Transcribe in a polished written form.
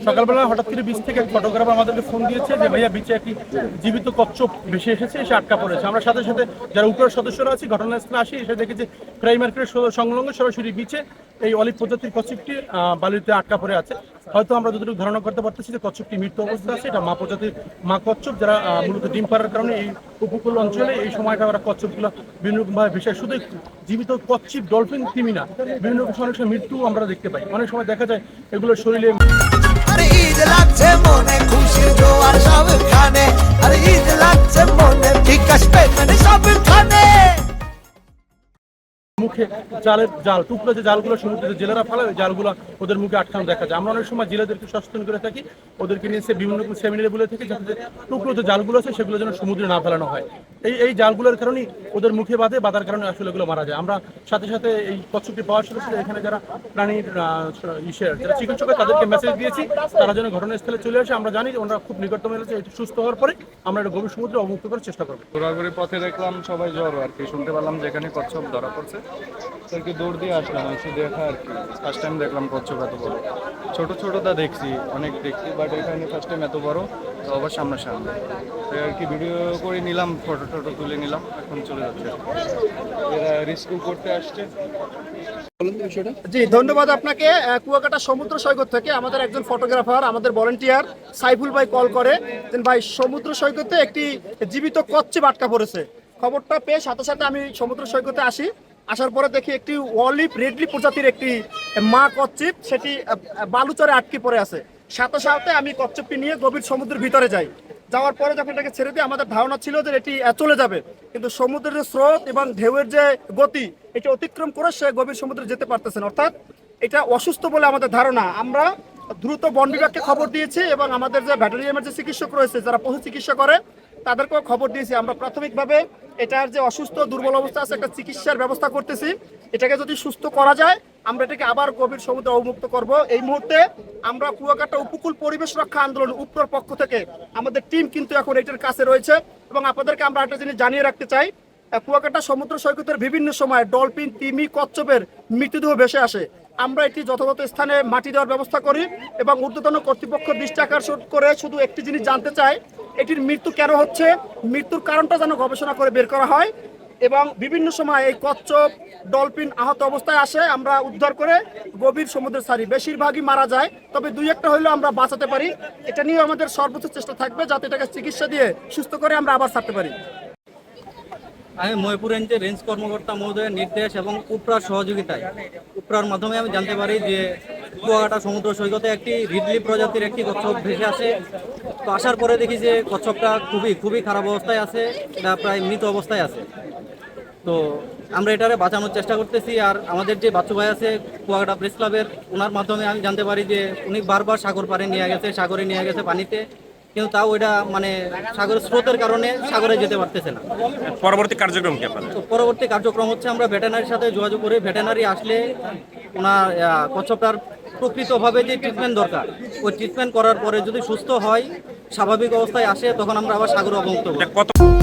সকালবেলা হঠাৎ করে বিচ থেকে ফটোগ্রাফার আমাদেরকে ফোন দিয়েছে যে ভাইয়া বিচে একটি জীবিত কচ্ছপ ভেসে এসেছে, এসে আটকা পড়েছে। আমরা সাথে সাথে যারা উপরের সদস্যরা আছি ঘটনাস্থলে আসি, এসে দেখি যে প্রাইম মার্কেটের সংলগ্ন সরাসরি বিচে এই অলিভ প্রজাতির কচ্ছপটি বালিতে আটকা পড়ে আছে। হয়তো আমরা যতটুকু ধারণা করতে পারতেছি যে কচ্ছপটি মৃত্যু অবস্থা আছে। এটা মা প্রজাতির মা কচ্ছপ, যারা মূলত ডিম পাড়ার কারণে এই উপকূল অঞ্চলে এই সময়টা ওরা কচ্ছপগুলো বিভিন্ন রকমভাবে ভেসে, শুধু জীবিত কচ্ছপ ডলফিন তিমি না, বিভিন্ন রকম অনেক সময় মৃত্যু আমরা দেখতে পাই। অনেক সময় দেখা যায় এগুলোর শরীরে ঈদ লাগছে মনে খুশির জোয়ার সবখানে, আর ঈদ লাগছে মনে বিকাশ পেমেন্ট সবখানে। মুখে জাল টুকরো যে জালগুলো সমুদ্রে জেলেরা ফেলায়, জালগুলো ওদের মুখে আটকানো দেখা যায়। আমরা অনেক সময় জেলেদেরকে সচেতন করে থাকি, ওদেরকে নিয়ে বিভিন্ন রকম সেমিনারে বলে থাকি যাতে টুকরো যে জালগুলো আছে সেগুলো যেন সমুদ্রে না ফেলানো হয়। এই জালগুলোর কারণেই ওদের মুখে বাঁধার কারণে আসলে এগুলো মারা যায়। আমরা সাথে সাথে এই কচ্ছপটি পাওয়ার সাথে সাথে এখানে যারা প্রাণীর যারা চিকিৎসক তাদেরকে মেসেজ দিয়েছি, তারা যেন ঘটনাস্থলে চলে আসে। আমরা জানি যে ওনারা খুব নিকটতম এলাকা, এটি সুস্থ হওয়ার পরে আমরা এটা গভীর সমুদ্রে অবমুক্ত করার চেষ্টা করবো। ঘোরাঘুরি পথে দেখলাম সবাই জ্বর আর কি, শুনতে পারলাম যেখানে কচ্ছপ ধরা পড়ছে আর কি, দৌড় দিয়ে আসলাম এসে দেখা আর কি। ফার্স্ট টাইম দেখলাম কচ্ছপ এত বড়। ছোটটা দেখছি, অনেক দেখছি, বাট এখানে ফার্স্ট টাইম এত বড়, তো আবার সামনাসামনি আর কি ভিডিও করে নিলাম, ফটো তুলে নিলাম, এখন চলে যাচ্ছে। এরা রেস্কিউ করতে আসছে। জি, ধন্যবাদ আপনাকে। কুয়াকাটা সমুদ্র সৈকত থেকে আমাদের একজন ফটোগ্রাফার, আমাদের ভলান্টিয়ার সাইফুল ভাই কল করে দেন, ভাই সমুদ্র সৈকতে একটি জীবিত কচ্ছপ আটকা পড়েছে। খবরটা পেয়ে সাথে সাথে আমি সমুদ্র সৈকতে আসি। আসার পরে দেখি একটি অলিভ রেডলি প্রজাতির একটি মা কচ্ছপ, সেটি বালুচরে আটকে পড়ে আছে। সাথে সাথে আমি কচ্ছপটি নিয়ে গভীর সমুদ্রের ভিতরে যাই। যাওয়ার পরে যখন এটাকে ছেড়ে দিয়ে আমাদের ধারণা ছিল যে এটি চলে যাবে, কিন্তু সমুদ্রের যে স্রোত এবং ঢেউয়ের যে গতি, এটি অতিক্রম করে সে গভীর সমুদ্রে যেতে পারতেছে না, অর্থাৎ এটা অসুস্থ বলে আমাদের ধারণা। আমরা দ্রুত বন বিভাগকে খবর দিয়েছি এবং আমাদের যে ভেটেরিনারি যে চিকিৎসক রয়েছে, যারা পশু চিকিৎসা করে, তাদেরকেও খবর দিয়েছি। আমরা প্রাথমিকভাবে এটার যে অসুস্থ দুর্বল অবস্থা আছে, একটা চিকিৎসার ব্যবস্থা করতেছি। এটাকে যদি সুস্থ করা যায় আমরা এটাকে আবার গভীর সমুদ্রে অবমুক্ত করব। এই মুহূর্তে আমরা কুয়াকাটা উপকূল পরিবেশ রক্ষা আন্দোলন উপর পক্ষ থেকে আমাদের টিম কিন্তু এখন এটার কাছে রয়েছে। এবং আপনাদেরকে আমরা একটা জিনিস জানিয়ে রাখতে চাই, কুয়াকাটা সমুদ্র সৈকতের বিভিন্ন সময় ডলফিন, তিমি, কচ্ছপের মৃতদেহ ভেসে আসে। আমরা এটি যথাযথ স্থানে মাটি দেওয়ার ব্যবস্থা করি এবং ঊর্ধ্বতন কর্তৃপক্ষ দৃষ্টি আকর্ষণ করে শুধু একটি জিনিস জানতে চাই, এটির মৃত্যু কেন হচ্ছে, মৃত্যুর কারণটা যেন গবেষণা করে বের করা হয়। এবং বিভিন্ন সময় এই কচ্ছপ, ডলফিন আহত অবস্থায় আসে, আমরা উদ্ধার করে গভীর সমুদ্রে ছাড়ি। বেশিরভাগই মারা যায়, তবে দুই একটা হইলেও আমরা বাঁচাতে পারি। এটা নিয়ে আমাদের সর্বোচ্চ চেষ্টা থাকবে যাতে এটাকে চিকিৎসা দিয়ে সুস্থ করে আমরা আবার ছাড়তে পারি। আমি ময়পুর রেঞ্জের রেঞ্জ কর্মকর্তা মহোদয়ের নির্দেশ এবং উপরার সহযোগিতায়, উপরার মাধ্যমে আমি জানতে পারি যে কুয়াকাটা সমুদ্র সৈকতে একটি রিডলি প্রজাতির একটি কচ্ছপ ভেসে আসে। তো আসার পরে দেখি যে কচ্ছপটা খুবই খারাপ অবস্থায় আছে, এটা প্রায় মৃত অবস্থায় আছে। তো আমরা এটারে বাঁচানোর চেষ্টা করতেছি। আর আমাদের যে বাচ্চু ভাই আছে কুয়াকাটা প্রেস ক্লাবের, ওনার মাধ্যমে আমি জানতে পারি যে উনি বারবার সাগর পাড়ে নিয়ে গেছে, সাগরে নিয়ে গেছে পানিতে, কিন্তু তাও ওইটা মানে সাগরের স্রোতের কারণে সাগরে যেতে পারতেছে না। পরবর্তী কার্যক্রম কি আপনাদের? তো পরবর্তী কার্যক্রম হচ্ছে আমরা ভেটেরিনারির সাথে যোগাযোগ করে, ভেটেরিনারি আসলে ওনার কচ্ছপটার প্রকৃতভাবে যে ট্রিটমেন্ট দরকার, ওই ট্রিটমেন্ট করার পরে যদি সুস্থ হয়, স্বাভাবিক অবস্থায় আসে, তখন আমরা আবার সাগরে অবমুক্ত করব।